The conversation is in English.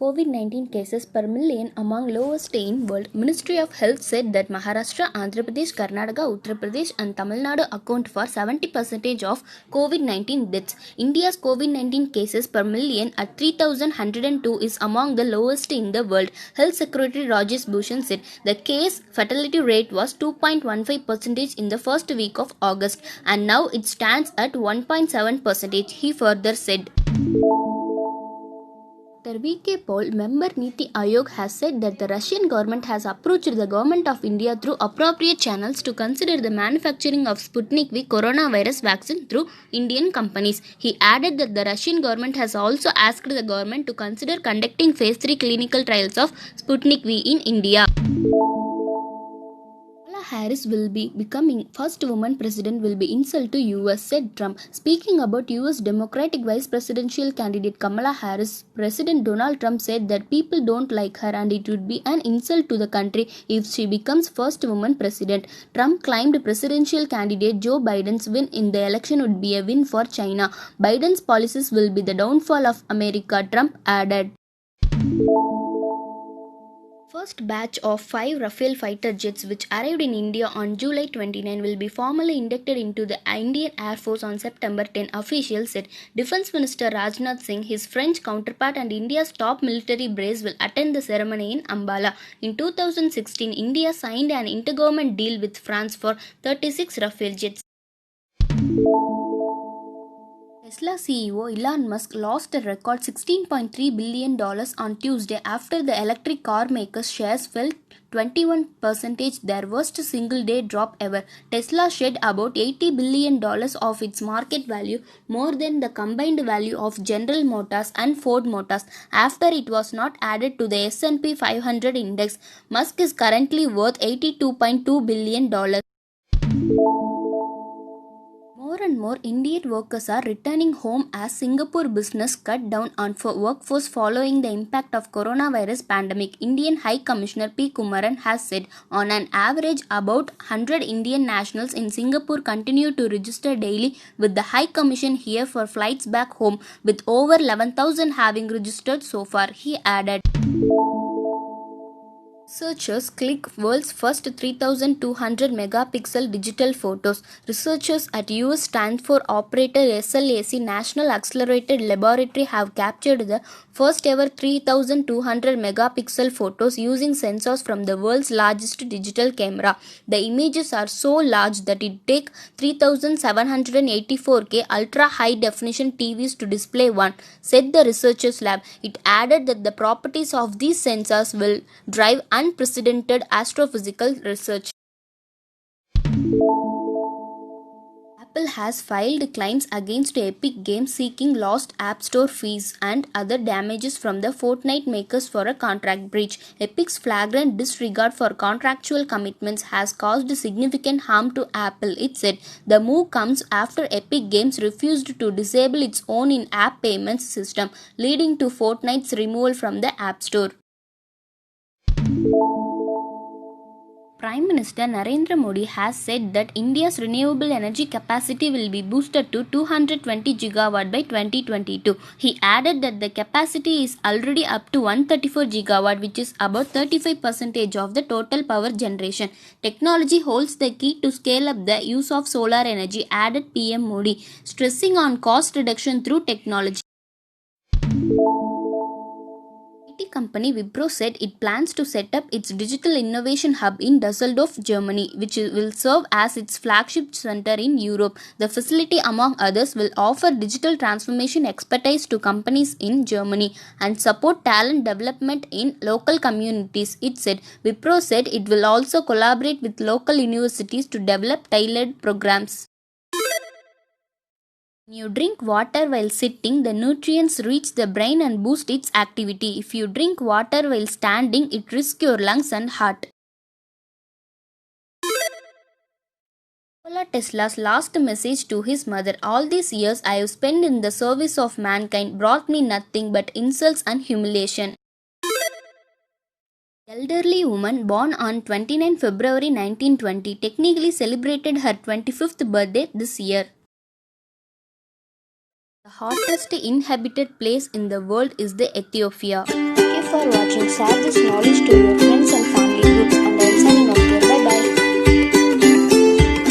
COVID-19 cases per million among lowest in world. Ministry of Health said that Maharashtra, Andhra Pradesh, Karnataka, Uttar Pradesh and Tamil Nadu account for 70% of COVID-19 deaths. India's COVID-19 cases per million at 3,102 is among the lowest in the world. Health Secretary Rajesh Bhushan said the case fatality rate was 2.15% in the first week of August and now it stands at 1.7%. He further said. Dr. V.K. Paul, member Niti Aayog, has said that the Russian government has approached the government of India through appropriate channels to consider the manufacturing of Sputnik V coronavirus vaccine through Indian companies. He added that the Russian government has also asked the government to consider conducting phase 3 clinical trials of Sputnik V in India. Kamala Harris will be becoming first woman president will be insult to US, said Trump. Speaking about US Democratic vice presidential candidate Kamala Harris, President Donald Trump said that people don't like her and it would be an insult to the country if she becomes first woman president. Trump claimed presidential candidate Joe Biden's win in the election would be a win for China. Biden's policies will be the downfall of America, Trump added. First batch of 5 Rafale fighter jets which arrived in India on July 29 will be formally inducted into the Indian Air Force on September 10, officials said. Defence Minister Rajnath Singh, his French counterpart and India's top military brass will attend the ceremony in Ambala. In 2016, India signed an intergovernment deal with France for 36 Rafale jets. Tesla CEO Elon Musk lost a record $16.3 billion on Tuesday after the electric car maker's shares fell 21%, their worst single-day drop ever. Tesla shed about $80 billion of its market value, more than the combined value of General Motors and Ford Motors, after it was not added to the S&P 500 index. Musk is currently worth $82.2 billion. More and more Indian workers are returning home as Singapore business cut down on workforce following the impact of coronavirus pandemic. Indian High Commissioner P. Kumaran has said on an average about 100 Indian nationals in Singapore continue to register daily with the High Commission here for flights back home, with over 11,000 having registered so far, he added. Researchers click world's first 3200 megapixel digital photos. Researchers at US Stanford operator SLAC National Accelerated Laboratory have captured the first ever 3200 megapixel photos using sensors from the world's largest digital camera. The images are so large that it takes 3784K ultra high definition TVs to display one, said the researchers lab. It added that the properties of these sensors will drive unprecedented astrophysical research. Apple has filed claims against Epic Games seeking lost App Store fees and other damages from the Fortnite makers for a contract breach. Epic's flagrant disregard for contractual commitments has caused significant harm to Apple, it said. The move comes after Epic Games refused to disable its own in-app payments system, leading to Fortnite's removal from the App Store. Prime Minister Narendra Modi has said that India's renewable energy capacity will be boosted to 220 gigawatt by 2022. He added that the capacity is already up to 134 gigawatt, which is about 35% of the total power generation. Technology holds the key to scale up the use of solar energy, added PM Modi, stressing on cost reduction through technology. IT company Wipro said it plans to set up its digital innovation hub in Düsseldorf, Germany, which will serve as its flagship center in Europe. The facility, among others, will offer digital transformation expertise to companies in Germany and support talent development in local communities, it said. Wipro said it will also collaborate with local universities to develop tailored programs. When you drink water while sitting, the nutrients reach the brain and boost its activity. If you drink water while standing, it risks your lungs and heart. Nikola Tesla's last message to his mother: all these years I have spent in the service of mankind brought me nothing but insults and humiliation. The elderly woman born on 29 February 1920 technically celebrated her 25th birthday this year. The hottest inhabited place in the world is the Ethiopia. for watching. Share this knowledge to your friends and family.